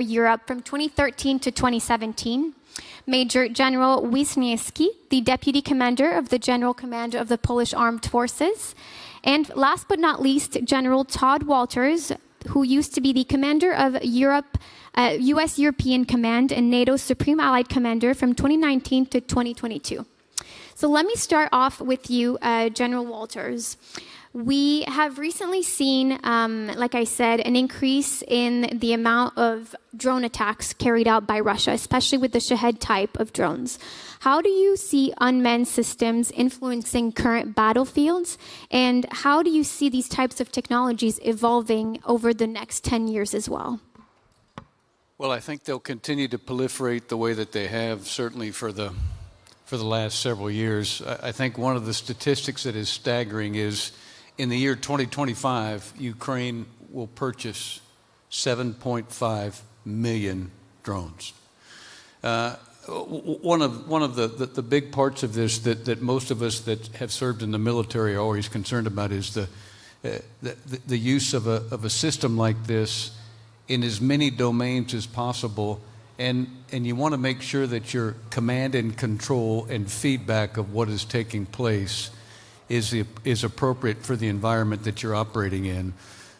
Europe from 2013 to 2017. Major General Wiśniewski, the Deputy Commander of the General Command of the Polish Armed Forces. And last but not least, General Todd Wolters, who used to be the Commander of U.S. European Command and NATO's Supreme Allied Commander from 2019 to 2022. So let me start off with you, General Wolters. We have recently seen, like I said, an increase in the amount of drone attacks carried out by Russia, especially with the Shahed type of drones. How do you see unmanned systems influencing current battlefields, and how do you see these types of technologies evolving over the next 10 years as well? Well, I think they'll continue to proliferate the way that they have, certainly for the last several years. I think one of the statistics that is staggering is in the year 2025, Ukraine will purchase 7.5 million drones. One of the big parts of this that most of us that have served in the military are always concerned about is the use of a system like this in as many domains as possible, and you want to make sure that your command and control and feedback of what is taking place is appropriate for the environment that you're operating in.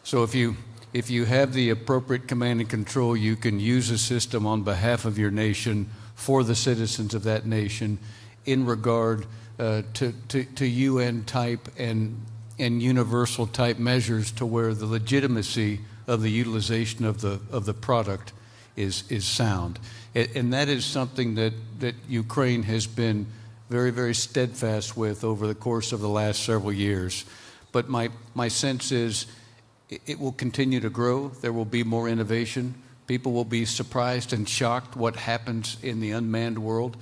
So if you have the appropriate command and control, you can use a system on behalf of your nation for the citizens of that nation in regard to UN type and universal type measures, to where the legitimacy of the utilization of the product is sound. And that is something that Ukraine has been very, very steadfast with over the course of the last several years. But my sense is it will continue to grow. There will be more innovation. People will be surprised and shocked what happens in the unmanned world.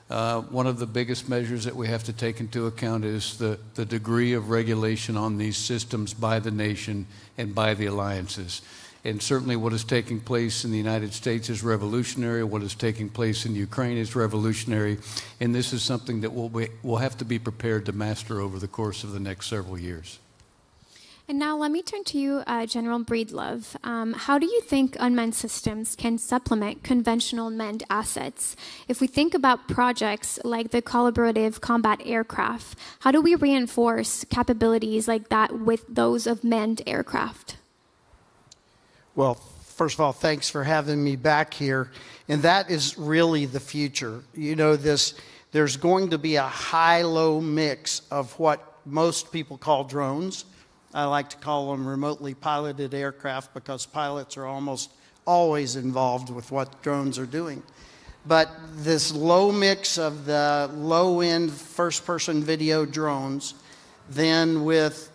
One of the biggest measures that we have to take into account is the degree of regulation on these systems by the nation and by the alliances. And certainly what is taking place in the United States is revolutionary. What is taking place in Ukraine is revolutionary. And this is something that we'll have to be prepared to master over the course of the next several years. And now let me turn to you, General Breedlove. How do you think unmanned systems can supplement conventional manned assets? If we think about projects like the collaborative combat aircraft, how do we reinforce capabilities like that with those of manned aircraft? Well, first of all, thanks for having me back here. And that is really the future. You know, there's going to be a high-low mix of what most people call drones. I like to call them remotely piloted aircraft because pilots are almost always involved with what drones are doing. But this low mix of the low-end first-person video drones, then with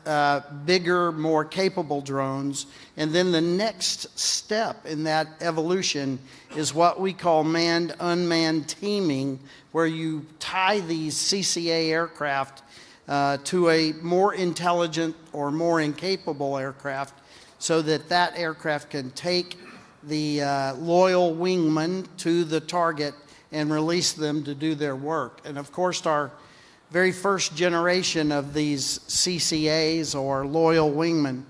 bigger, more capable drones, and then the next step in that evolution is what we call manned-unmanned teaming, where you tie these CCA aircraft to a more intelligent or more incapable aircraft, so that that aircraft can take the loyal wingman to the target and release them to do their work. And of course, our very first generation of these CCAs, or loyal wingmen,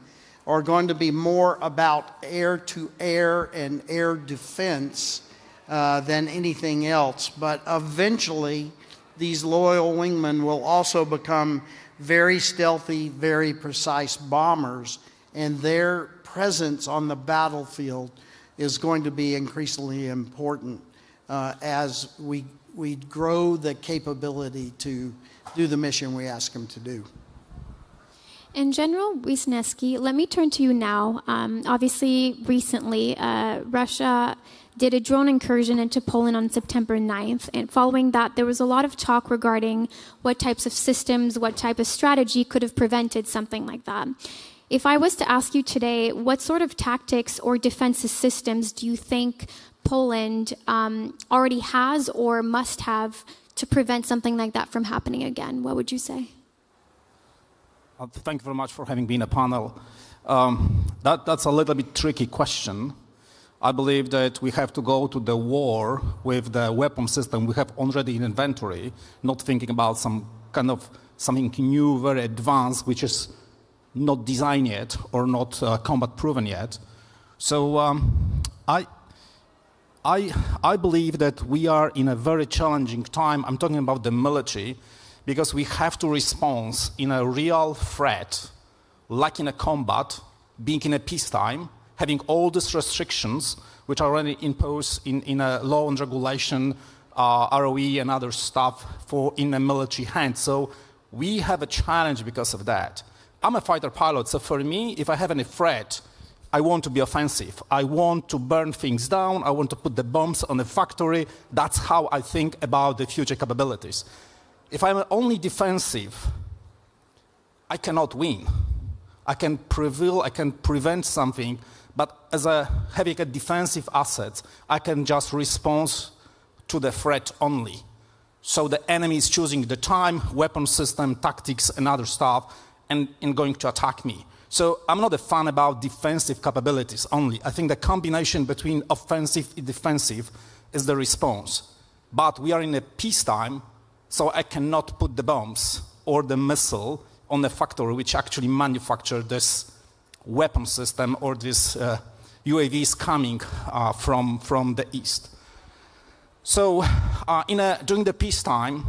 are going to be more about air-to-air and air defense than anything else. But eventually, these loyal wingmen will also become very stealthy, very precise bombers, and their presence on the battlefield is going to be increasingly important as we grow the capability to do the mission we ask them to do. And General Wiśniewski, let me turn to you now. Obviously, recently, Russia did a drone incursion into Poland on September 9th. And following that, there was a lot of talk regarding what types of systems, what type of strategy could have prevented something like that. If I was to ask you today, what sort of tactics or defensive systems do you think Poland already has or must have to prevent something like that from happening again? What would you say? Thank you very much for having been a panel. That's a little bit tricky question. I believe that we have to go to the war with the weapon system we have already in inventory, not thinking about some kind of something new, very advanced, which is not designed yet or not combat proven yet. So I believe that we are in a very challenging time. I'm talking about the military, because we have to respond in a real threat, like in a combat, being in a peacetime, having all these restrictions which are already imposed in a law and regulation, ROE and other stuff in a military hand. So we have a challenge because of that. I'm a fighter pilot, so for me, if I have any threat, I want to be offensive. I want to burn things down. I want to put the bombs on the factory. That's how I think about the future capabilities. If I'm only defensive, I cannot win. I can prevail, I can prevent something, but having a defensive asset, I can just respond to the threat only. So the enemy is choosing the time, weapon system, tactics, and other stuff, and going to attack me. So I'm not a fan about defensive capabilities only. I think the combination between offensive and defensive is the response. But we are in a peacetime, so I cannot put the bombs or the missile on the factory which actually manufacture this weapon system or this UAVs coming from the east. So during the peacetime,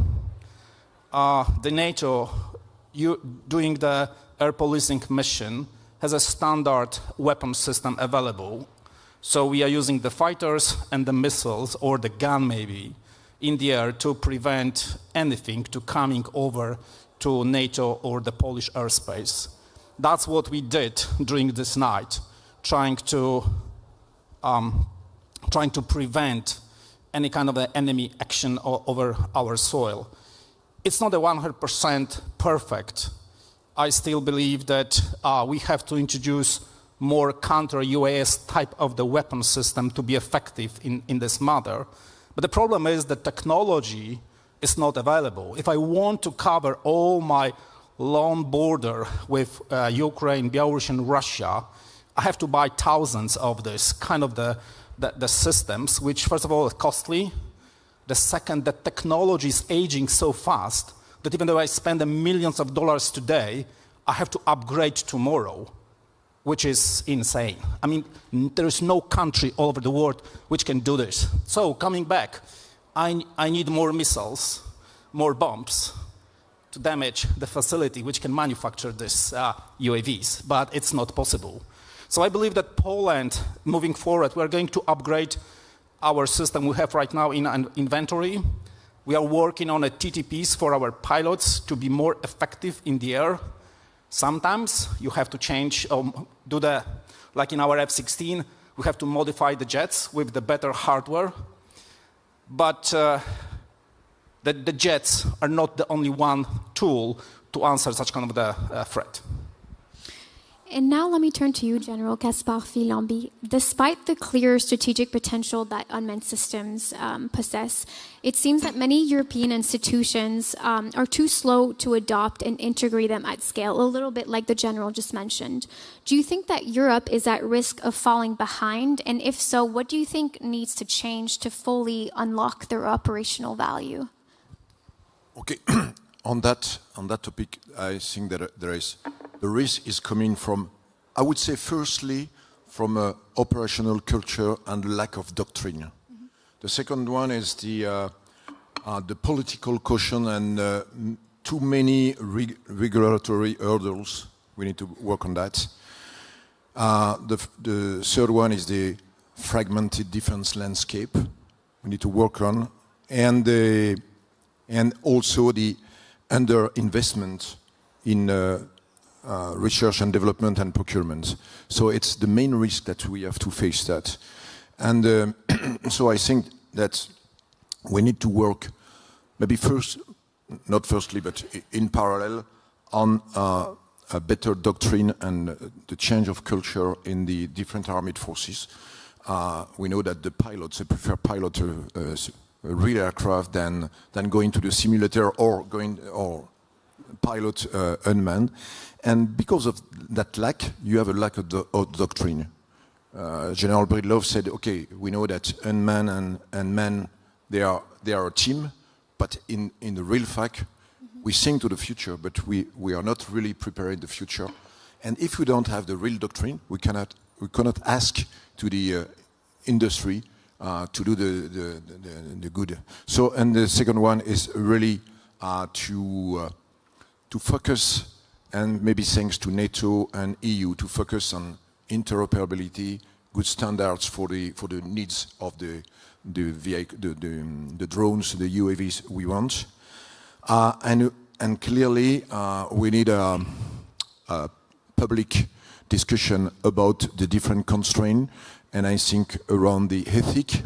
the NATO, doing the air policing mission, has a standard weapon system available. So we are using the fighters and the missiles, or the gun maybe, in the air to prevent anything to coming over to NATO or the Polish airspace. That's what we did during this night, trying to prevent any kind of enemy action over our soil. It's not a 100% perfect. I still believe that we have to introduce more counter-UAS type of the weapon system to be effective in this matter. But the problem is that technology is not available. If I want to cover all my long border with Ukraine, Belarus, and Russia, I have to buy thousands of this kind of the systems, which first of all are costly. The second, the technology is aging so fast that even though I spend millions of dollars today, I have to upgrade tomorrow, which is insane. I mean, there is no country all over the world which can do this. So coming back, I need more missiles, more bombs to damage the facility which can manufacture these UAVs, but it's not possible. So I believe that Poland, moving forward, we're going to upgrade our system we have right now in an inventory. We are working on a TTPs for our pilots to be more effective in the air. Sometimes you have to change, like in our F-16, we have to modify the jets with the better hardware. But the jets are not the only one tool to answer such kind of the threat. And now let me turn to you, General Caspar-Fille-Lambie. Despite the clear strategic potential that unmanned systems possess, it seems that many European institutions are too slow to adopt and integrate them at scale, a little bit like the General just mentioned. Do you think that Europe is at risk of falling behind? And if so, what do you think needs to change to fully unlock their operational value? Okay, on that topic, I think that the risk is coming from, I would say, firstly, from operational culture and lack of doctrine. Mm-hmm. The second one is the political caution and too many regulatory hurdles. We need to work on that. The third one is the fragmented defense landscape we need to work on, and also the underinvestment in research and development and procurement. So it's the main risk that we have to face that. And so I think that we need to work maybe not firstly, but in parallel on a better doctrine and the change of culture in the different armed forces. We know that the pilots, they prefer pilot a real aircraft than going to the simulator or pilot unmanned. And because of that lack, you have a lack of doctrine. General Breedlove said, okay, we know that unmanned and manned, they are a team, but in the real fact, we think to the future, but we are not really preparing the future. And if we don't have the real doctrine, we cannot ask to the industry to do the good. So, and the second one is really to focus, and maybe thanks to NATO and EU, to focus on interoperability, good standards for the needs of the drones, the UAVs we want, and clearly we need a public discussion about the different constraints, and I think around the ethic.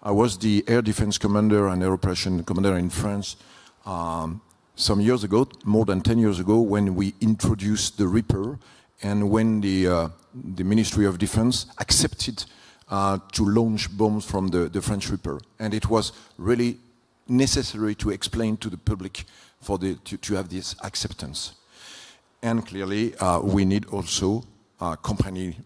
I was the air defense commander and air operation commander in France some years ago, more than 10 years ago, when we introduced the Reaper, and when the Ministry of Defense accepted to launch bombs from the French Reaper. And it was really necessary to explain to the public to have this acceptance. And clearly, we need also a company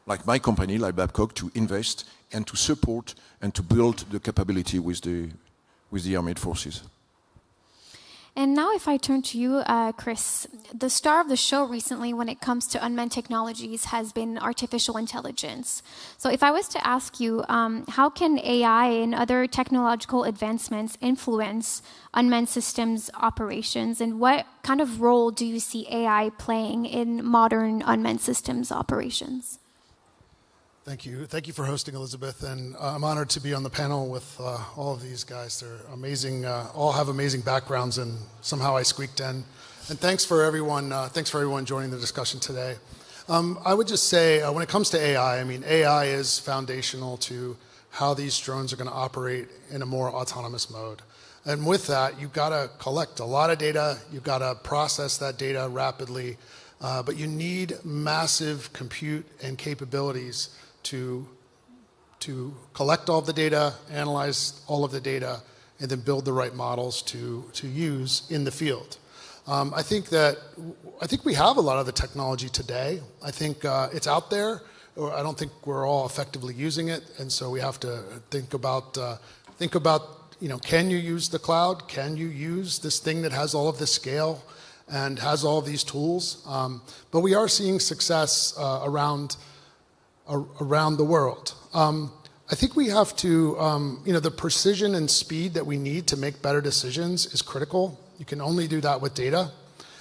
like my company, like Babcock, to invest and to support and to build the capability with the armed forces. And now if I turn to you, Chris, the star of the show recently when it comes to unmanned technologies has been artificial intelligence. So if I was to ask you, how can AI and other technological advancements influence unmanned systems operations, and what kind of role do you see AI playing in modern unmanned systems operations? Thank you. Thank you for hosting, Elisabeth, and I'm honored to be on the panel with all of these guys. They're amazing, all have amazing backgrounds, and somehow I squeaked in. And thanks for everyone joining the discussion today. I would just say, when it comes to AI, I mean, AI is foundational to how these drones are going to operate in a more autonomous mode. And with that, you've got to collect a lot of data, you've got to process that data rapidly, but you need massive compute and capabilities to collect all the data, analyze all of the data, and then build the right models to use in the field. I think we have a lot of the technology today. I think it's out there. I don't think we're all effectively using it, and so we have to think about can you use the cloud? Can you use this thing that has all of this scale and has all of these tools? But we are seeing success around the world. I think we have to, the precision and speed that we need to make better decisions is critical. You can only do that with data.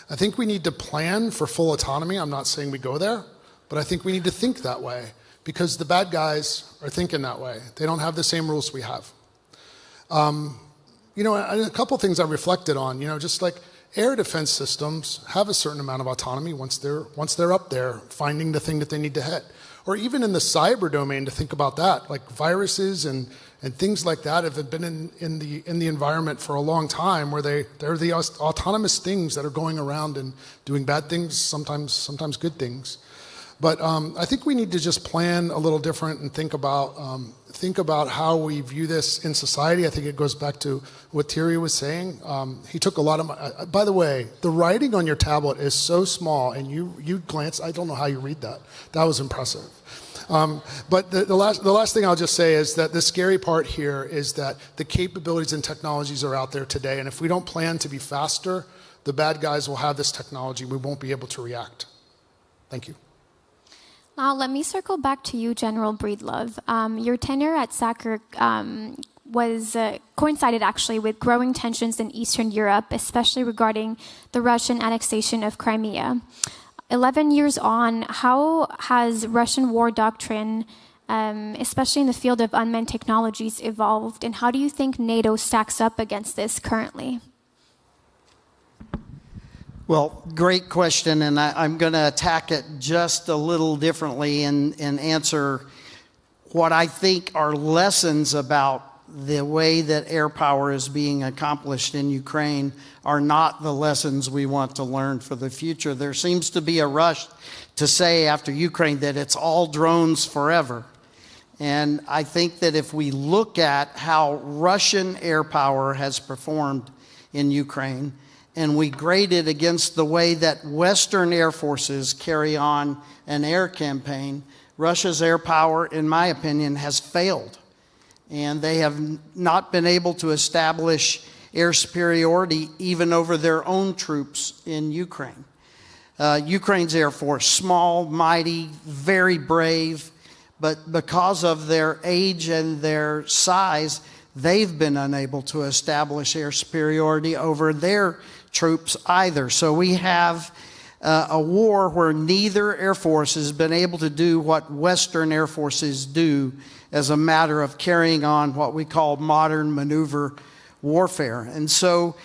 I think we need to plan for full autonomy. I'm not saying we go there, but I think we need to think that way because the bad guys are thinking that way. They don't have the same rules we have. And a couple things I reflected on, just like air defense systems have a certain amount of autonomy once they're up there finding the thing that they need to hit. Or even in the cyber domain, to think about that, like viruses and things like that have been in the environment for a long time, where they're the autonomous things that are going around and doing bad things, sometimes good things. But I think we need to just plan a little different and think about how we view this in society. I think it goes back to what Thierry was saying. He took a lot of by the way, the writing on your tablet is so small, and you glance. I don't know how you read that. That was impressive. But the last thing I'll just say is that the scary part here is that the capabilities and technologies are out there today, and if we don't plan to be faster, the bad guys will have this technology. We won't be able to react. Thank you. Now, let me circle back to you, General Breedlove. Your tenure at SACEUR coincided actually with growing tensions in Eastern Europe, especially regarding the Russian annexation of Crimea. 11 years on, how has Russian war doctrine, especially in the field of unmanned technologies, evolved, and how do you think NATO stacks up against this currently? Well, great question, and I'm going to attack it just a little differently and answer what I think are lessons about the way that air power is being accomplished in Ukraine are not the lessons we want to learn for the future. There seems to be a rush to say after Ukraine that it's all drones forever. And I think that if we look at how Russian air power has performed in Ukraine, and we grade it against the way that Western air forces carry on an air campaign, Russia's air power, in my opinion, has failed. And they have not been able to establish air superiority even over their own troops in Ukraine. Ukraine's Air Force, small, mighty, very brave, but because of their age and their size, they've been unable to establish air superiority over their troops either. So we have a war where neither Air Force has been able to do what Western Air Forces do as a matter of carrying on what we call modern maneuver warfare. And so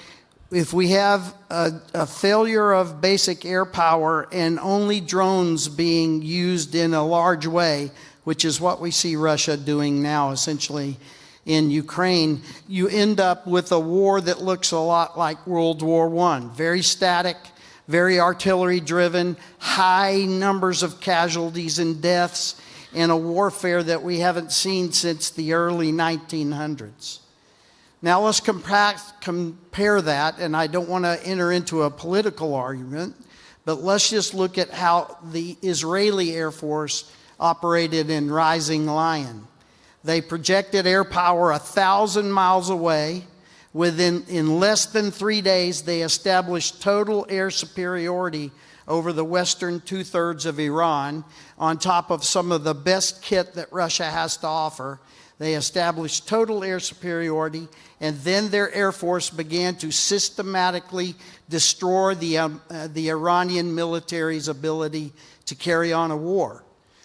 if we have a failure of basic air power and only drones being used in a large way, which is what we see Russia doing now essentially in Ukraine, you end up with a war that looks a lot like World War I. Very static, very artillery driven, high numbers of casualties and deaths, and a warfare that we haven't seen since the early 1900s. Now let's compare that, and I don't want to enter into a political argument, but let's just look at how the Israeli Air Force operated in Rising Lion. They projected air power 1,000 miles away. In less than 3 days, they established total air superiority over the western two-thirds of Iran, on top of some of the best kit that Russia has to offer. They established total air superiority, and then their Air Force began to systematically destroy the Iranian military's ability to carry on a war.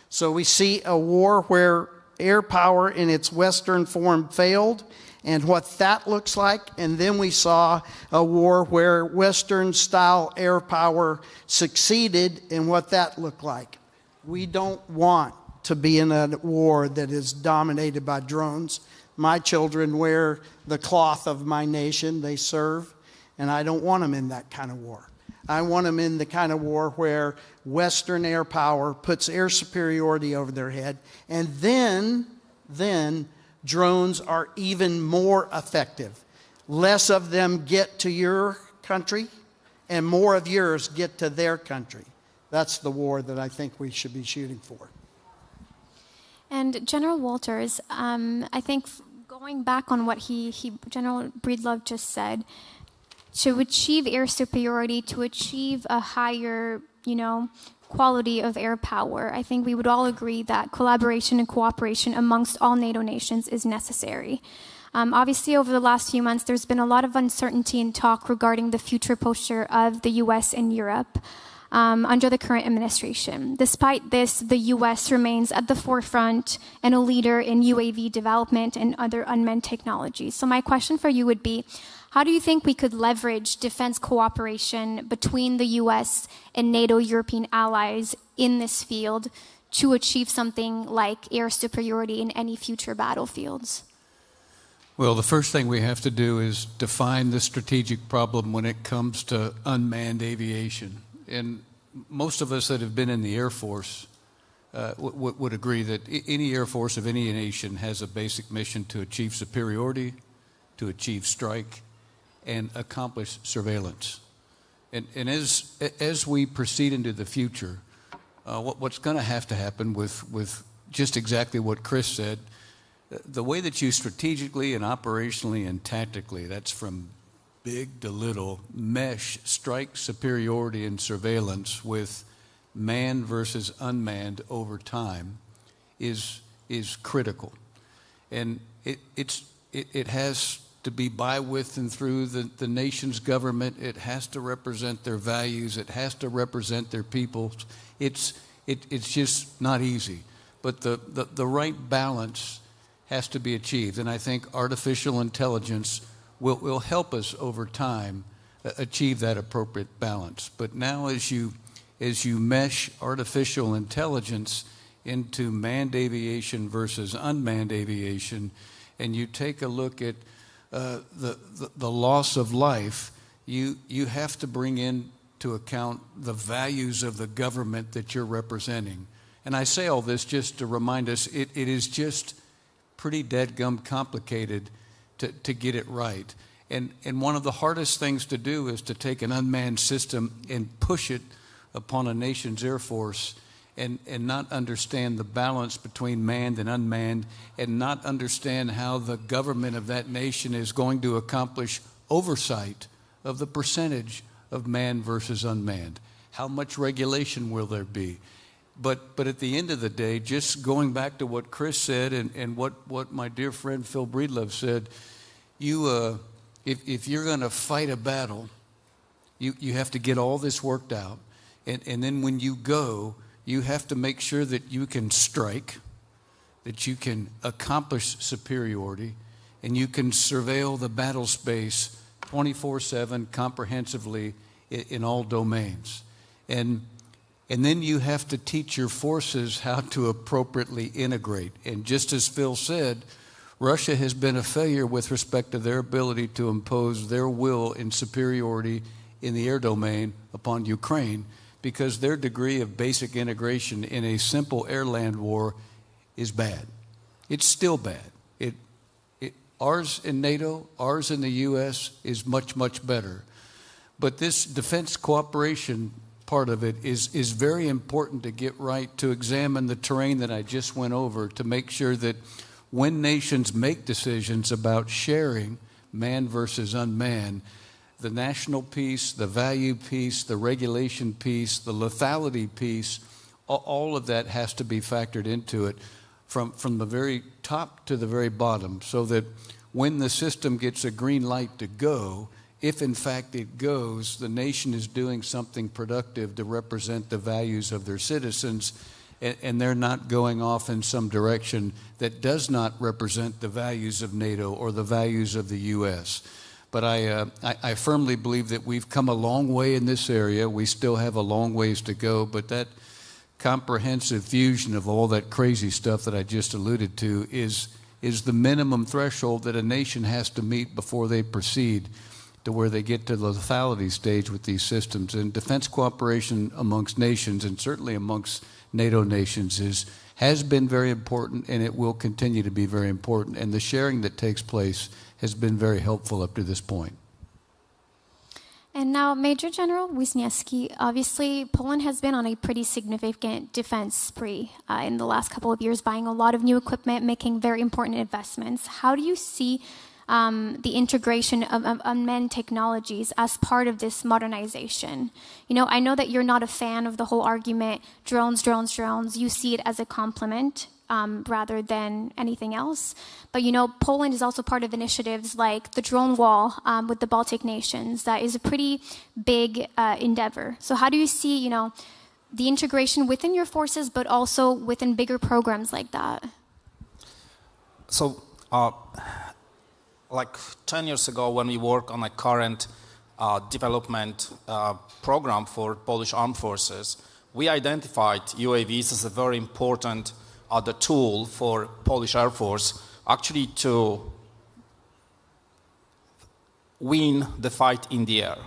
So we see a war where air power in its Western form failed, and what that looks like. And then we saw a war where Western-style air power succeeded, and what that looked like. We don't want to be in a war that is dominated by drones. My children wear the cloth of my nation they serve, and I don't want them in that kind of war. I want them in the kind of war where Western air power puts air superiority over their head, and then drones are even more effective. Less of them get to your country, and more of yours get to their country. That's the war that I think we should be shooting for. And General Wolters, I think going back on what General Breedlove just said, to achieve air superiority, to achieve a higher, quality of air power, I think we would all agree that collaboration and cooperation amongst all NATO nations is necessary. Obviously, over the last few months, there's been a lot of uncertainty and talk regarding the future posture of the U.S. and Europe under the current administration. Despite this, the U.S. remains at the forefront and a leader in UAV development and other unmanned technologies. So my question for you would be, how do you think we could leverage defense cooperation between the U.S. and NATO European allies in this field to achieve something like air superiority in any future battlefields? Well, the first thing we have to do is define the strategic problem when it comes to unmanned aviation. And most of us that have been in the Air Force would agree that any Air Force of any nation has a basic mission to achieve superiority, to achieve strike, and accomplish surveillance. And as we proceed into the future, what's going to happen with just exactly what Chris said, the way that you strategically and operationally and tactically, that's from big to little, mesh strike superiority and surveillance with manned versus unmanned over time is critical. And it has to be by, with, and through the nation's government. It has to represent their values. It has to represent their people. It's just not easy. But the right balance has to be achieved. And I think artificial intelligence will help us over time achieve that appropriate balance. But now as you mesh artificial intelligence into manned aviation versus unmanned aviation, and you take a look at the loss of life, you have to bring into account the values of the government that you're representing. And I say all this just to remind us it is just pretty dadgum complicated to get it right. And one of the hardest things to do is to take an unmanned system and push it upon a nation's Air Force and not understand the balance between manned and unmanned, and not understand how the government of that nation is going to accomplish oversight of the percentage of manned versus unmanned. How much regulation will there be? But at the end of the day, just going back to what Chris said and what my dear friend Phil Breedlove said, if you're going to fight a battle, you have to get all this worked out. And then when you go, you have to make sure that you can strike, that you can accomplish superiority, and you can surveil the battle space 24/7 comprehensively in all domains. And then you have to teach your forces how to appropriately integrate. And just as Phil said, Russia has been a failure with respect to their ability to impose their will in superiority in the air domain upon Ukraine, because their degree of basic integration in a simple air-land war is bad. It's still bad. Ours in NATO, ours in the U.S. is much, much better. But this defense cooperation part of it is very important to get right, to examine the terrain that I just went over, to make sure that when nations make decisions about sharing manned versus unmanned, the national piece, the value piece, the regulation piece, the lethality piece, all of that has to be factored into it from the very top to the very bottom, so that when the system gets a green light to go, if in fact it goes, the nation is doing something productive to represent the values of their citizens, and they're not going off in some direction that does not represent the values of NATO or the values of the U.S. But I firmly believe that we've come a long way in this area. We still have a long ways to go, but that comprehensive fusion of all that crazy stuff that I just alluded to is the minimum threshold that a nation has to meet before they proceed to where they get to the lethality stage with these systems. And defense cooperation amongst nations, and certainly amongst NATO nations, has been very important, and it will continue to be very important. And the sharing that takes place has been very helpful up to this point. And now, Major General Wiśniewski, obviously Poland has been on a pretty significant defense spree in the last couple of years, buying a lot of new equipment, making very important investments. How do you see the integration of unmanned technologies as part of this modernization? You know, I know that you're not a fan of the whole argument, drones, drones, drones. You see it as a complement rather than anything else. But, you know, Poland is also part of initiatives like the drone wall with the Baltic nations. That is a pretty big endeavor. So how do you see, you know, the integration within your forces, but also within bigger programs like that? So, like 10 years ago, when we worked on a current development program for Polish armed forces, we identified UAVs as a very important the tool for Polish Air Force actually to win the fight in the air.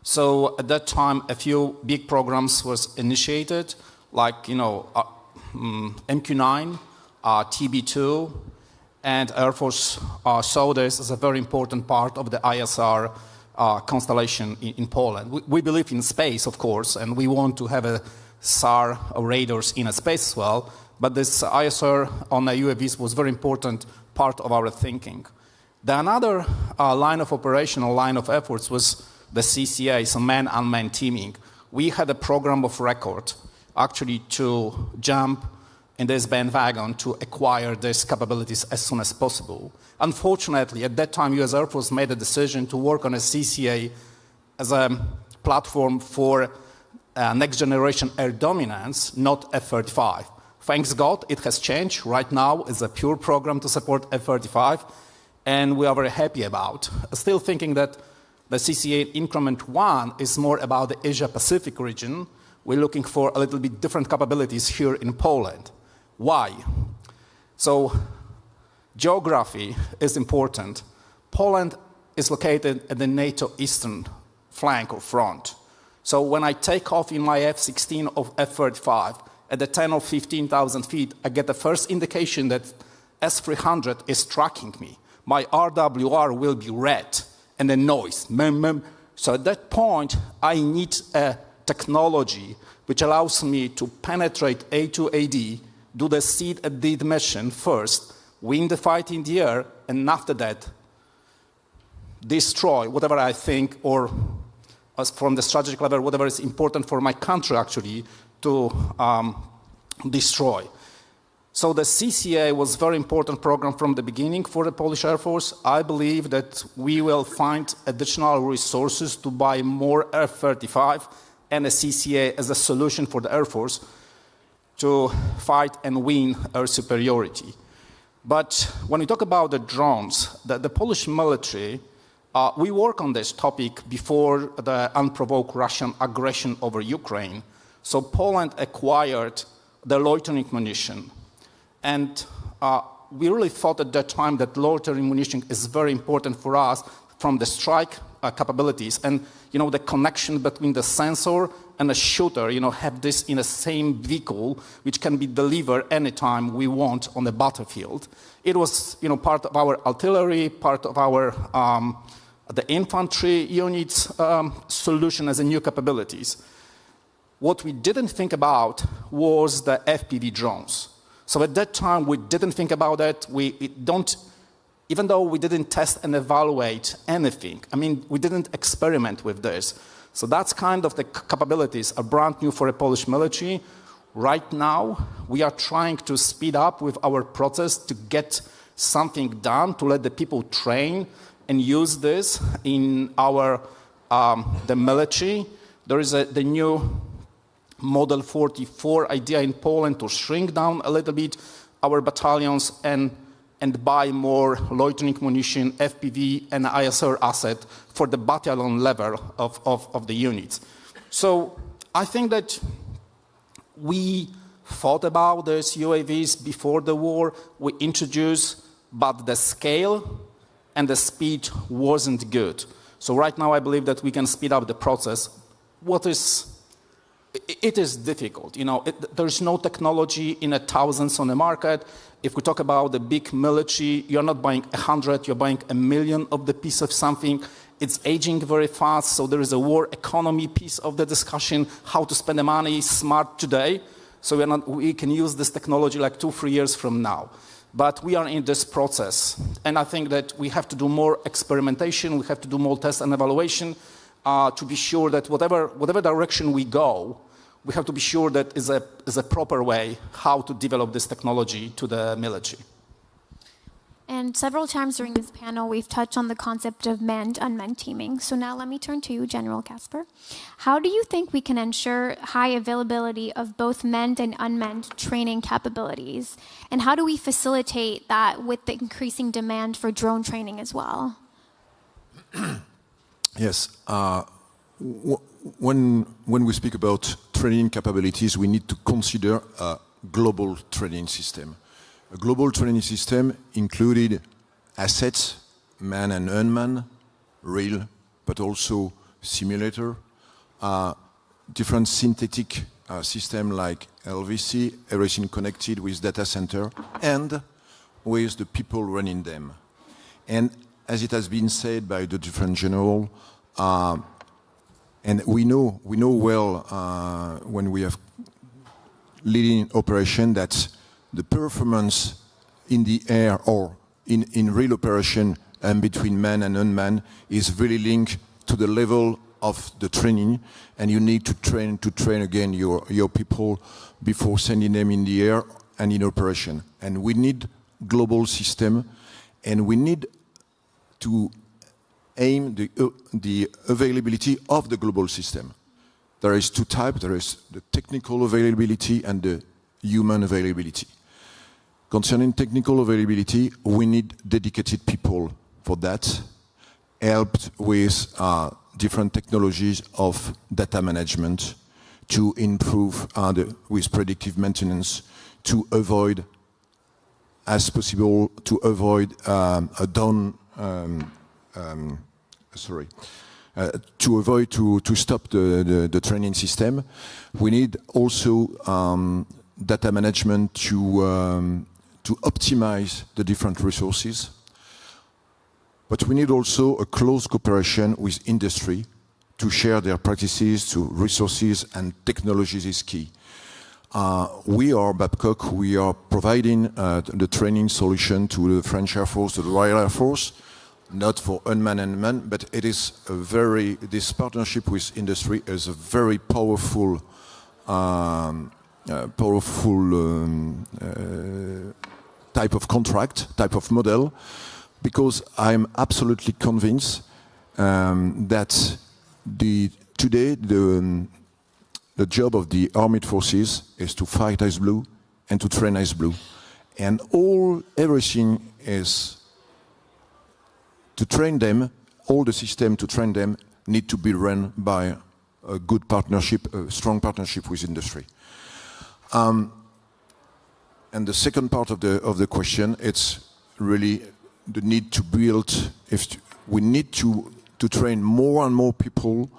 So at that time, a few big programs was initiated, like, you know, MQ-9, TB2, and Air Force saw this as a very important part of the ISR constellation in Poland. We believe in space, of course, and we want to have a SAR radars in a space as well, but this ISR on the UAVs was a very important part of our thinking. The another line of operational line of efforts was the CCA, so man-unmanned teaming. We had a program of record actually to jump in this bandwagon to acquire these capabilities as soon as possible. Unfortunately, at that time, US Air Force made a decision to work on a CCA as a platform for next generation air dominance, not F-35. Thanks God, it has changed. Right now, it's a pure program to support F-35, and we are very happy about. Still thinking that the CCA Increment 1 is more about the Asia-Pacific region. We're looking for a little bit different capabilities here in Poland. Why? So, geography is important. Poland is located at the NATO eastern flank or front. So when I take off in my F-16 of F-35 at the 10 or 15,000 feet, I get the first indication that S-300 is tracking me. My RWR will be red and the noise. So at that point, I need a technology which allows me to penetrate A to AD, do the seed and deed mission first, win the fight in the air, and after that, destroy whatever I think, or as from the strategic level, whatever is important for my country actually, to destroy. So the CCA was a very important program from the beginning for the Polish Air Force. I believe that we will find additional resources to buy more F-35 and a CCA as a solution for the Air Force to fight and win air superiority. But when we talk about the drones, the Polish military, we work on this topic before the unprovoked Russian aggression over Ukraine. So Poland acquired the loitering munition. And we really thought at that time that loitering munition is very important for us from the strike capabilities. And, the connection between the sensor and the shooter, have this in the same vehicle, which can be delivered anytime we want on the battlefield. It was, part of our artillery, part of our the infantry units solution as a new capabilities. What we didn't think about was the FPV drones. So at that time, we didn't think about that. Even though we didn't test and evaluate anything, we didn't experiment with this. So that's kind of the capabilities are brand new for the Polish military. Right now, we are trying to speed up with our process to get something done, to let the people train and use this in our the military. There is the new Model 44 idea in Poland to shrink down a little bit our battalions and buy more loitering munition, FPV, and ISR asset for the battalion level of the units. So I think that we thought about these UAVs before the war, we introduced, but the scale and the speed wasn't good. So right now I believe that we can speed up the process. It is difficult. There's no technology in thousands on the market. If we talk about the big military, you're not buying 100, you're buying 1 million of the piece of something. It's aging very fast, so there is a war economy piece of the discussion, how to spend the money smart today. So we can use this technology like 2-3 years from now. But we are in this process. And I think that we have to do more experimentation, we have to do more test and evaluation, to be sure that whatever direction we go, we have to be sure that is a proper way how to develop this technology to the military. And several times during this panel, we've touched on the concept of manned-unmanned teaming. So now let me turn to you, General Caspar. How do you think we can ensure high availability of both manned and unmanned training capabilities? And how do we facilitate that with the increasing demand for drone training as well? Yes. When we speak about training capabilities, we need to consider a global training system. A global training system included assets, manned and unmanned, real, but also simulator, different synthetic system like LVC, everything connected with data center, and with the people running them. And as it has been said by the different general, and we know well when we have leading operation that the performance in the air or in real operation and between manned and unmanned is really linked to the level of the training, and you need to train again your people before sending them in the air and in operation. And we need global system, and we need to aim the availability of the global system. There is two types. There is the technical availability and the human availability. Concerning technical availability, we need dedicated people for that, helped with different technologies of data management to improve with predictive maintenance to avoid, as possible, to avoid to stop the training system. We need also data management to optimize the different resources. But we need also a close cooperation with industry to share their practices, to resources and technologies is key. We are Babcock, we are providing the training solution to the French Air Force, to the Royal Air Force, not for unmanned and manned, but it is this partnership with industry is a very powerful powerful type of contract, type of model, because I'm absolutely convinced that today the job of the armed forces is to fight as blue and to train as blue, and everything is to train them. All the system to train them need to be run by a good partnership, a strong partnership with industry. And the second part of the question, it's really the need to build. We need to train more and more people,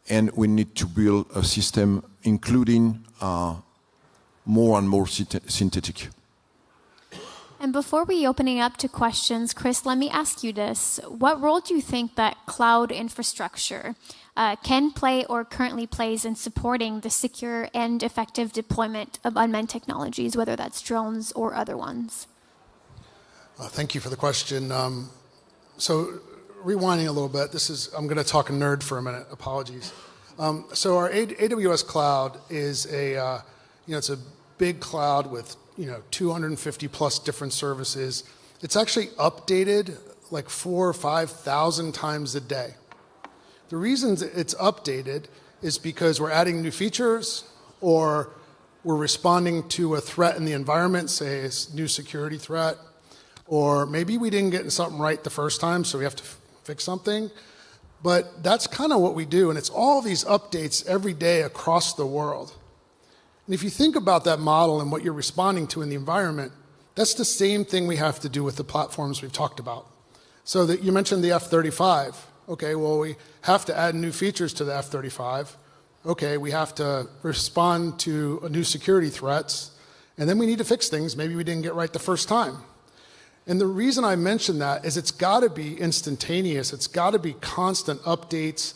and we need to build a system including more and more synthetic. And before we opening up to questions, Chris, let me ask you this. What role do you think that cloud infrastructure can play or currently plays in supporting the secure and effective deployment of unmanned technologies, whether that's drones or other ones? Thank you for the question. So rewinding a little bit, I'm going to talk nerd for a minute. Apologies. So our AWS cloud is it's a big cloud with 250 plus different services. It's actually updated like 4,000 or 5,000 times a day. The reason it's updated is because we're adding new features, or we're responding to a threat in the environment, say a new security threat, or maybe we didn't get something right the first time, so we have to fix something. But that's kind of what we do, and it's all these updates every day across the world. And if you think about that model and what you're responding to in the environment, that's the same thing we have to do with the platforms we've talked about. So that you mentioned the F-35. Okay, well, we have to add new features to the F-35. Okay, we have to respond to new security threats, and then we need to fix things maybe we didn't get right the first time. And the reason I mention that is it's got to be instantaneous. It's got to be constant updates,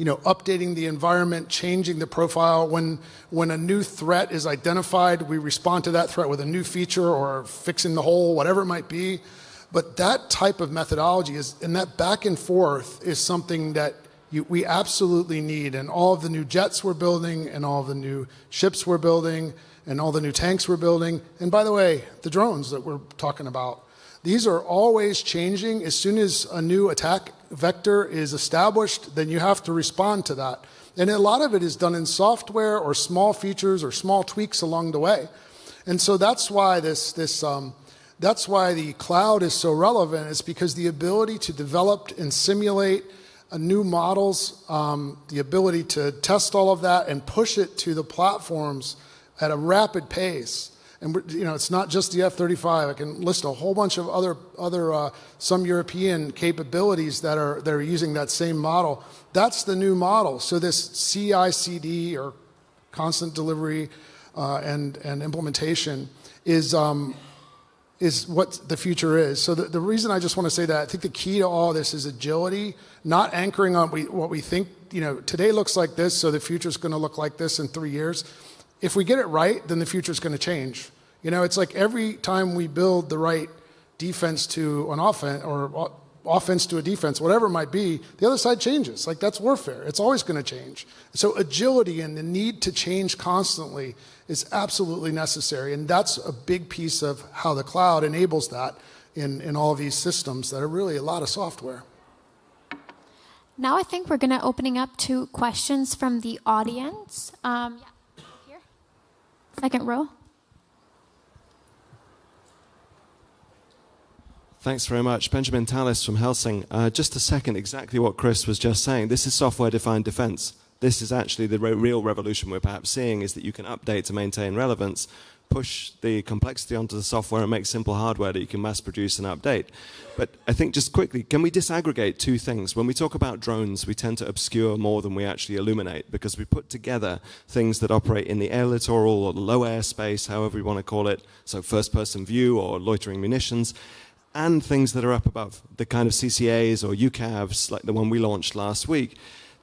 updating the environment, changing the profile. When a new threat is identified, we respond to that threat with a new feature or fixing the hole, whatever it might be. But that type of methodology and that back and forth is something that we absolutely need. And all of the new jets we're building, and all of the new ships we're building, and all the new tanks we're building, and by the way, the drones that we're talking about, these are always changing. As soon as a new attack vector is established, then you have to respond to that. And a lot of it is done in software or small features or small tweaks along the way. And so that's why that's why the cloud is so relevant. It's because the ability to develop and simulate new models, the ability to test all of that and push it to the platforms at a rapid pace. And it's not just the F-35. I can list a whole bunch of other some European capabilities that are using that same model. That's the new model. So this CI/CD, or constant delivery and implementation, is what the future is. So the reason I just want to say that, I think the key to all this is agility, not anchoring on what we think, today looks like this, so the future is going to look like this in 3 years. If we get it right, then the future is going to change. It's like every time we build the right defense to an offense, or offense to a defense, whatever it might be, the other side changes. Like, that's warfare. It's always going to change. So agility and the need to change constantly is absolutely necessary. And that's a big piece of how the cloud enables that in all of these systems that are really a lot of software. Now I think we're going to opening up to questions from the audience. Here. Second row. Thanks very much. Benjamin Tallis from Helsing. Just a second, exactly what Chris was just saying. This is software-defined defense. This is actually the real revolution we're perhaps seeing, is that you can update to maintain relevance, push the complexity onto the software and make simple hardware that you can mass produce and update. But I think, just quickly, can we disaggregate two things? When we talk about drones, we tend to obscure more than we actually illuminate, because we put together things that operate in the air littoral or the low airspace, however you want to call it, so first-person view or loitering munitions, and things that are up above, the kind of CCAs or UCAVs like the one we launched last week.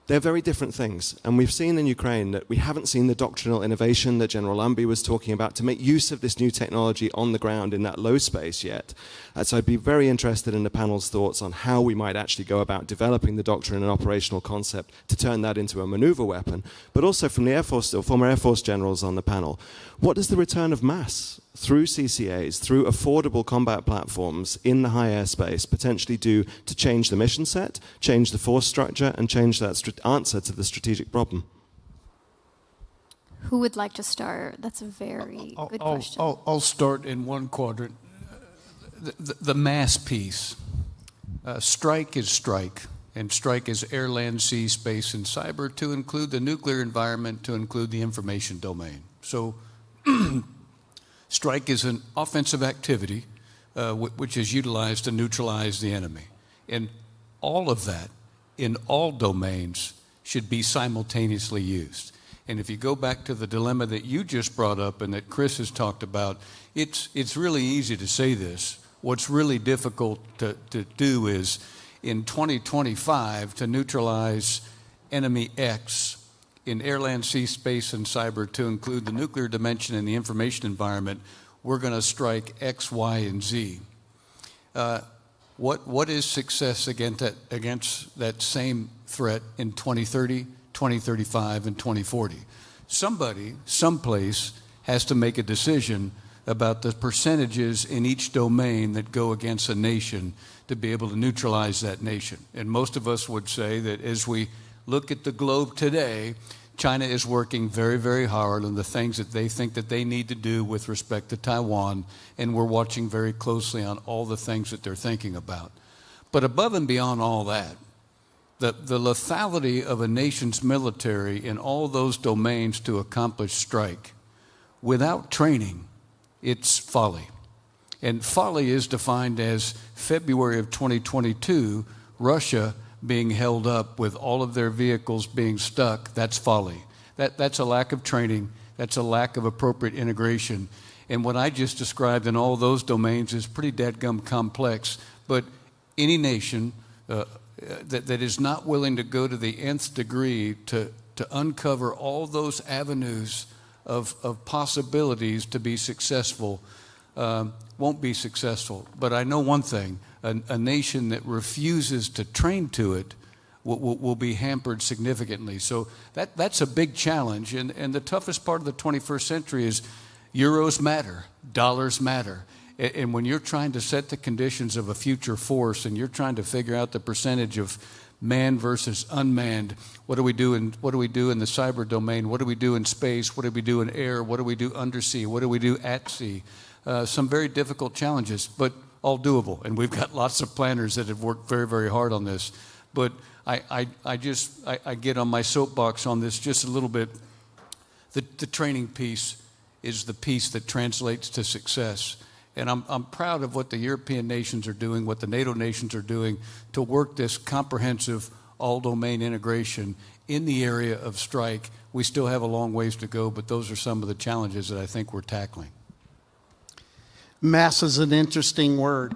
They're very different things. And we've seen in Ukraine that we haven't seen the doctrinal innovation that General Lambie was talking about to make use of this new technology on the ground in that low space yet. So I'd be very interested in the panel's thoughts on how we might actually go about developing the doctrine and operational concept to turn that into a maneuver weapon. But also from the Air Force, former Air Force generals on the panel, what does the return of mass through CCAs, through affordable combat platforms in the high airspace potentially do to change the mission set, change the force structure, and change that answer to the strategic problem? Who would like to start? That's a very good question. I'll start in one quadrant. The mass piece. Strike is strike, and strike is air, land, sea, space, and cyber, to include the nuclear environment, to include the information domain. So strike is an offensive activity which is utilized to neutralize the enemy. And all of that, in all domains, should be simultaneously used. And if you go back to the dilemma that you just brought up and that Chris has talked about, it's really easy to say this. What's really difficult to do is, in 2025, to neutralize enemy X in air, land, sea, space, and cyber, to include the nuclear dimension and the information environment, we're going to strike X, Y, and Z. What is success against that same threat in 2030, 2035, and 2040? Somebody, someplace, has to make a decision about the percentages in each domain that go against a nation to be able to neutralize that nation. And most of us would say that as we look at the globe today, China is working very, very hard on the things that they think that they need to do with respect to Taiwan, and we're watching very closely on all the things that they're thinking about. But above and beyond all that, the lethality of a nation's military in all those domains to accomplish strike, without training, it's folly. And folly is defined as February of 2022, Russia being held up with all of their vehicles being stuck. That's folly. That's a lack of training. That's a lack of appropriate integration. And what I just described in all those domains is pretty dadgum complex. But any nation that is not willing to go to the nth degree to uncover all those avenues of possibilities to be successful won't be successful. But I know one thing, a nation that refuses to train to it will be hampered significantly. So that's a big challenge. And the toughest part of the 21st century is euros matter, dollars matter. And when you're trying to set the conditions of a future force and you're trying to figure out the percentage of manned versus unmanned, what do we do in the cyber domain? What do we do in space? What do we do in air? What do we do undersea? What do we do at sea? Some very difficult challenges, but all doable. And we've got lots of planners that have worked very, very hard on this. But I get on my soapbox on this just a little bit. The training piece is the piece that translates to success. And I'm proud of what the European nations are doing, what the NATO nations are doing to work this comprehensive all-domain integration in the area of strike. We still have a long ways to go, but those are some of the challenges that I think we're tackling. Mass is an interesting word.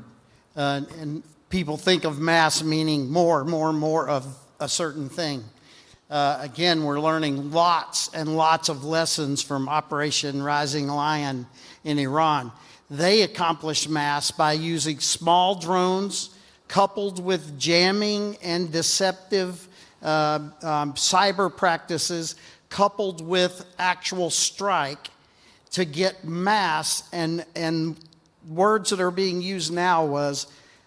And people think of mass meaning more of a certain thing. Again, we're learning lots and lots of lessons from Operation Rising Lion in Iran. They accomplished mass by using small drones coupled with jamming and deceptive cyber practices, coupled with actual strike to get mass. And words that are being used now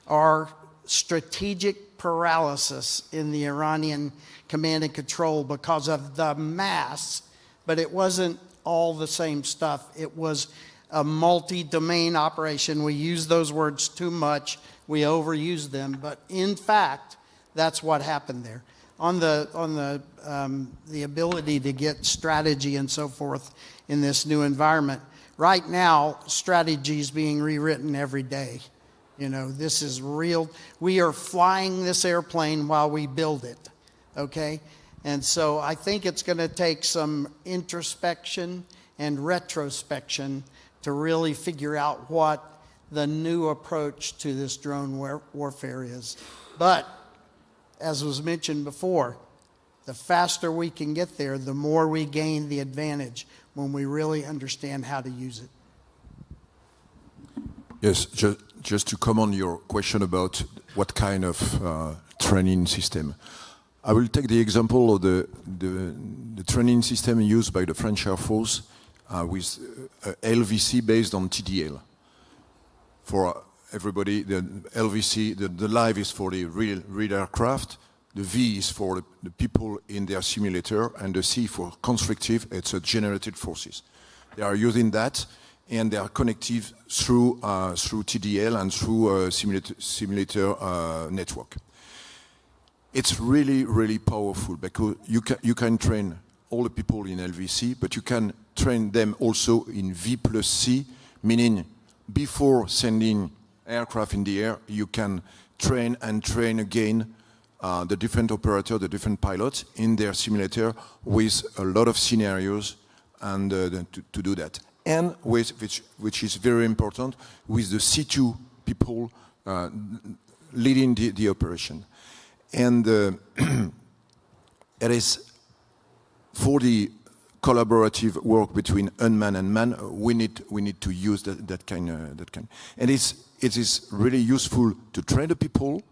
are strategic paralysis in the Iranian command and control because of the mass. But it wasn't all the same stuff. It was a multi-domain operation. We use those words too much. We overuse them. But in fact, that's what happened there. On the ability to get strategy and so forth in this new environment, right now, strategy is being rewritten every day. You know, this is real. We are flying this airplane while we build it, okay? And so I think it's going to take some introspection and retrospection to really figure out what the new approach to this drone warfare is. But, as was mentioned before, The faster we can get there, the more we gain the advantage when we really understand how to use it. Yes, just to comment on your question about what kind of training system. I will take the example of the training system used by the French Air Force with LVC based on TDL. For everybody, the LVC, the live is for the real aircraft, the V is for the people in their simulator, and the C for constructive, it's a generated forces. They are using that, and they are connected through TDL and through a simulator network. It's really, really powerful because you can train all the people in LVC, but you can train them also in V plus C, meaning before sending aircraft in the air, you can train and train again the different operators, the different pilots in their simulator with a lot of scenarios and to do that. And with, which is very important, with the C2 people leading the operation. And it is for the collaborative work between unmanned and manned, we need to use that kind. And it is really useful to train the people,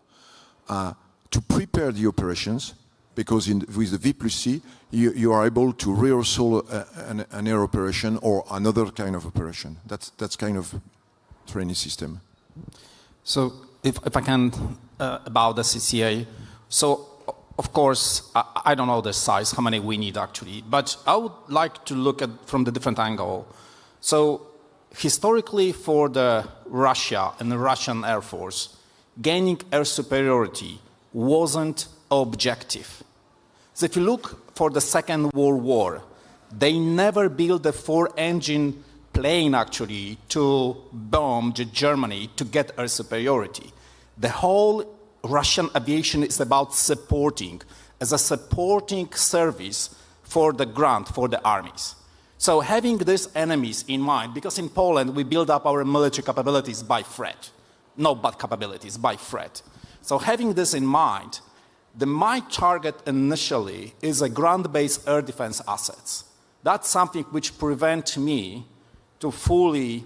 to prepare the operations, because with the V plus C, you are able to rehearsal an air operation or another kind of operation. That's kind of training system. So if I can, about the CCA, so of course, I don't know the size, how many we need actually, but I would like to look at from the different angle. So historically for the Russia and the Russian Air Force, gaining air superiority wasn't objective. So if you look for the Second World War, they never built a 4-engine plane actually to bomb Germany to get air superiority. The whole Russian aviation is about supporting, as a supporting service for the ground, for the armies. So having these enemies in mind, because in Poland we build up our military capabilities by threat, not bad capabilities, by threat. So having this in mind, my target initially is a ground-based air defense assets. That's something which prevents me to fully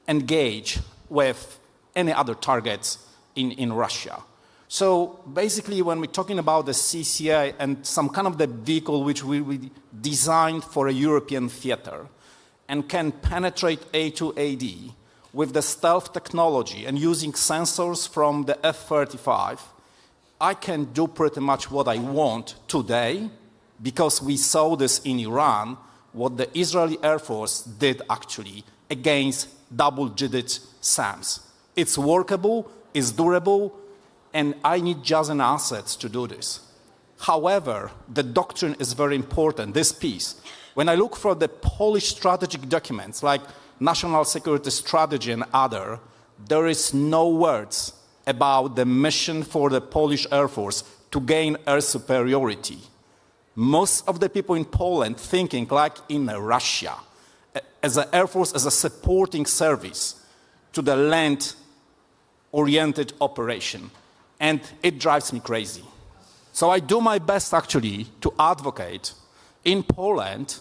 engage with any other targets in Russia. So basically when we're talking about the CCA and some kind of the vehicle which we designed for a European theater and can penetrate A to AD with the stealth technology and using sensors from the F-35, I can do pretty much what I want today because we saw this in Iran, what the Israeli Air Force did actually against double-digit SAMs. It's workable, it's durable, and I need just an assets to do this. However, the doctrine is very important, this piece. When I look for the Polish strategic documents, like National Security Strategy and other, there is no words about the mission for the Polish Air Force to gain air superiority. Most of the people in Poland thinking like in Russia, as an Air Force, as a supporting service to the land-oriented operation. And it drives me crazy. So I do my best actually to advocate in Poland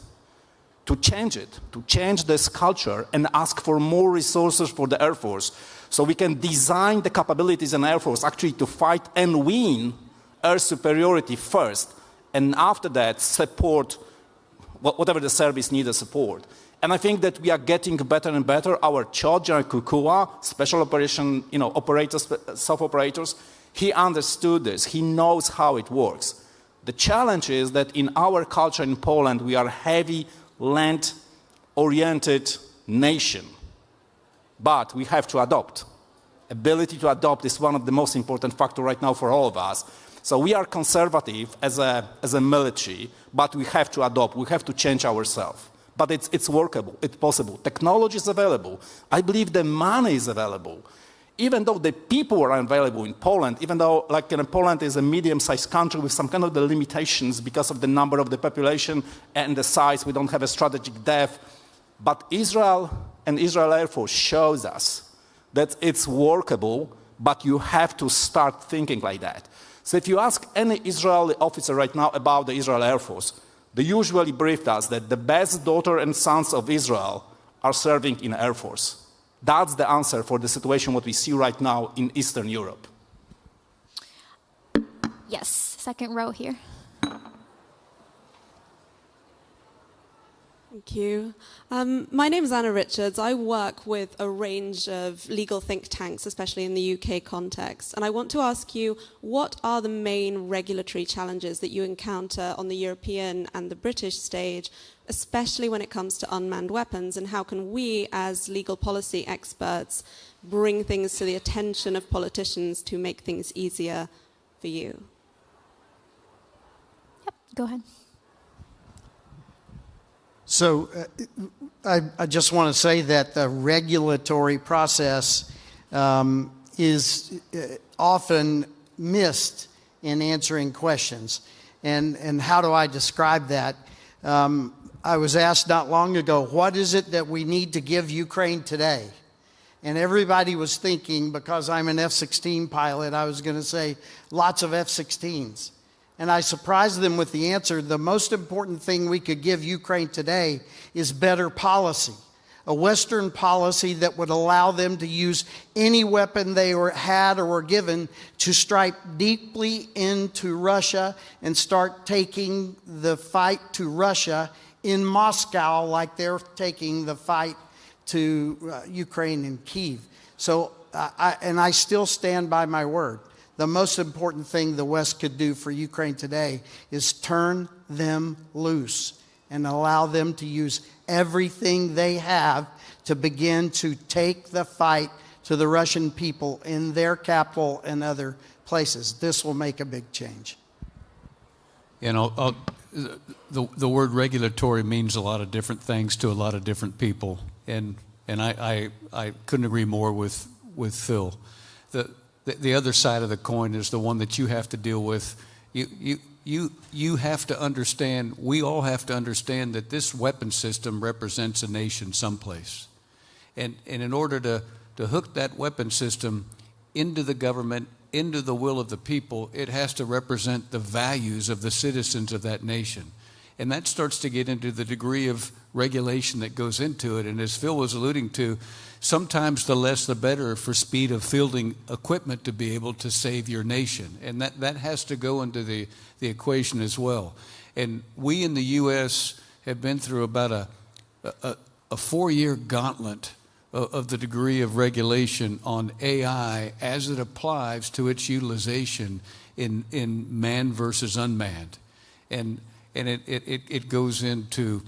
to change it, to change this culture and ask for more resources for the Air Force so we can design the capabilities in Air Force actually to fight and win air superiority first, and after that support whatever the service needs support. And I think that we are getting better and better. Our CHOD, General Kukua, special operation, operators, self-operators, he understood this. He knows how it works. The challenge is that in our culture in Poland, we are a heavy land-oriented nation. But we have to adopt. Ability to adopt is one of the most important factors right now for all of us. So we are conservative as a military, but we have to adopt. We have to change ourselves. But it's workable. It's possible. Technology is available. I believe the money is available. Even though the people are available in Poland, even though Poland is a medium-sized country with some kind of the limitations because of the number of the population and the size, we don't have a strategic depth. But Israel and Israel Air Force shows us that it's workable, but you have to start thinking like that. So if you ask any Israeli officer right now about the Israeli Air Force, they usually briefed us that the best daughters and sons of Israel are serving in Air Force. That's the answer for the situation what we see right now in Eastern Europe. Yes, second row here. Thank you. My name is Anna Richards. I work with a range of legal think tanks, especially in the UK context. And I want to ask you, what are the main regulatory challenges that you encounter on the European and the British stage, especially when it comes to unmanned weapons? And how can we, as legal policy experts, bring things to the attention of politicians to make things easier for you? Yep, go ahead. So I just want to say that the regulatory process is often missed in answering questions. And how do I describe that? I was asked not long ago, what is it that we need to give Ukraine today? And everybody was thinking, because I'm an F-16 pilot, I was going to say lots of F-16s. And I surprised them with the answer. The most important thing we could give Ukraine today is better policy. A Western policy that would allow them to use any weapon they had or were given to strike deeply into Russia and start taking the fight to Russia in Moscow like they're taking the fight to Ukraine and Kyiv. So, I still stand by my word. The most important thing the West could do for Ukraine today is turn them loose and allow them to use everything they have to begin to take the fight to the Russian people in their capital and other places. This will make a big change. You know, the word regulatory means a lot of different things to a lot of different people, and I couldn't agree more with Phil. The other side of the coin is the one that you have to deal with. You have to understand, we all have to understand that this weapon system represents a nation someplace. And in order to hook that weapon system into the government, into the will of the people, it has to represent the values of the citizens of that nation. And that starts to get into the degree of regulation that goes into it. And as Phil was alluding to, sometimes the less the better for speed of fielding equipment to be able to save your nation. And that has to go into the equation as well. And we in the U.S. have been through about a 4-year gauntlet of the degree of regulation on AI as it applies to its utilization in manned versus unmanned. And it goes into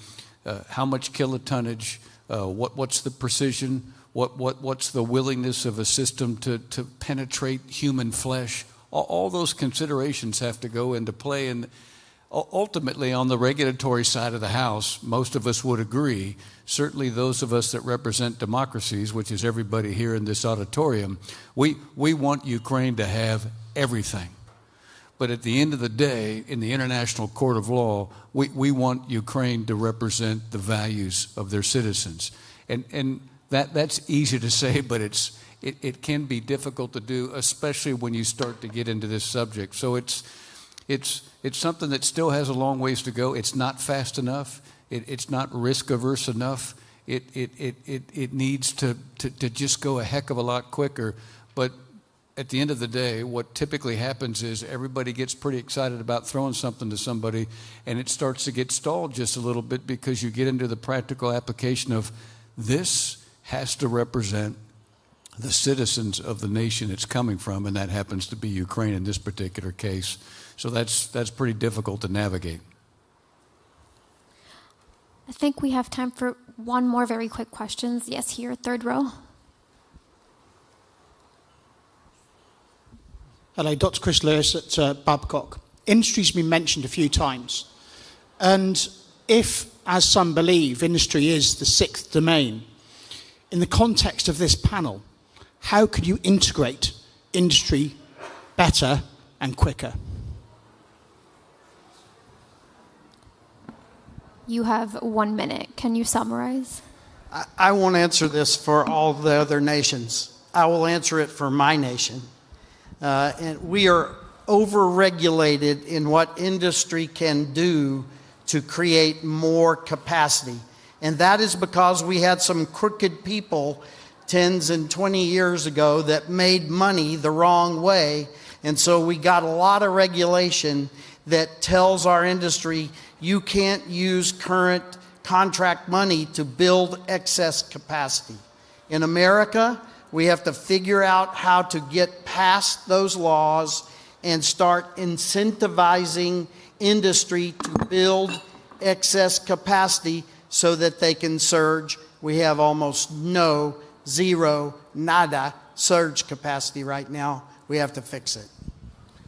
how much kilotonnage, what's the precision, what's the willingness of a system to penetrate human flesh. All those considerations have to go into play. And ultimately, on the regulatory side of the house, most of us would agree, certainly those of us that represent democracies, which is everybody here in this auditorium, we want Ukraine to have everything. But at the end of the day, in the International Court of Law, we want Ukraine to represent the values of their citizens. And that's easy to say, but it can be difficult to do, especially when you start to get into this subject. So it's something that still has a long ways to go. It's not fast enough. It's not risk averse enough. It needs to just go a heck of a lot quicker. But at the end of the day, what typically happens is everybody gets pretty excited about throwing something to somebody, and it starts to get stalled just a little bit because you get into the practical application of this has to represent the citizens of the nation it's coming from, and that happens to be Ukraine in this particular case. So that's pretty difficult to navigate. I think we have time for one more very quick question. Yes, here, third row. Hello, Dr. Chris Lewis at Babcock. Industry's been mentioned a few times. And if, as some believe, industry is the sixth domain, in the context of this panel, how could you integrate industry better and quicker? You have 1 minute. Can you summarize? I won't answer this for all the other nations. I will answer it for my nation. And we are over-regulated in what industry can do to create more capacity. And that is because we had some crooked people 10 and 20 years ago that made money the wrong way. And so we got a lot of regulation that tells our industry, you can't use current contract money to build excess capacity. In America, we have to figure out how to get past those laws and start incentivizing industry to build excess capacity so that they can surge. We have almost no, zero, nada surge capacity right now. We have to fix it.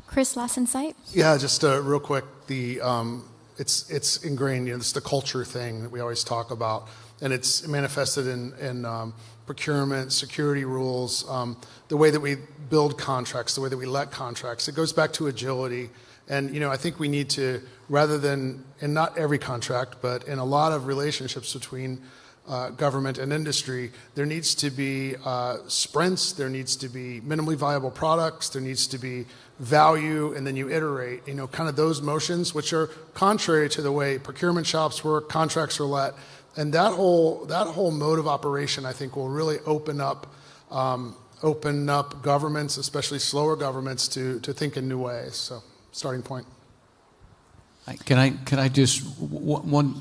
Chris, last insight? Yeah, just real quick. It's ingrained. It's the culture thing that we always talk about, and it's manifested in procurement, security rules, the way that we build contracts, the way that we let contracts. It goes back to agility. And, I think we need to, rather than, in not every contract, but in a lot of relationships between government and industry, there needs to be sprints, there needs to be minimally viable products, there needs to be value, and then you iterate, kind of those motions, which are contrary to the way procurement shops work, contracts are let. And that whole mode of operation, I think, will really open up governments, especially slower governments, to think in new ways. So, starting point. Can I just one?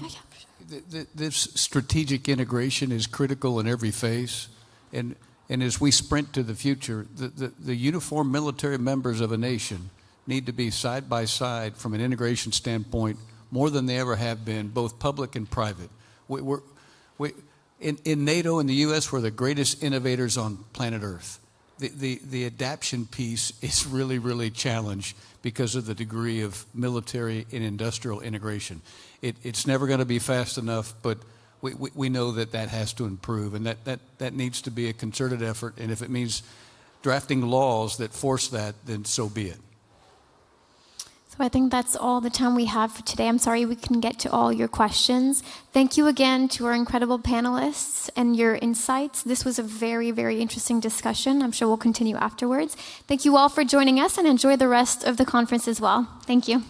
This strategic integration is critical in every phase, and as we sprint to the future, the uniformed military members of a nation need to be side by side from an integration standpoint more than they ever have been, both public and private. In NATO and the U.S., we're the greatest innovators on planet Earth. The adaptation piece is really, really challenged because of the degree of military and industrial integration. It's never going to be fast enough, but we know that has to improve, and that needs to be a concerted effort. And if it means drafting laws that force that, then so be it. So I think that's all the time we have for today. I'm sorry we couldn't get to all your questions. Thank you again to our incredible panelists and your insights. This was a very, very interesting discussion. I'm sure we'll continue afterwards. Thank you all for joining us, and enjoy the rest of the conference as well. Thank you.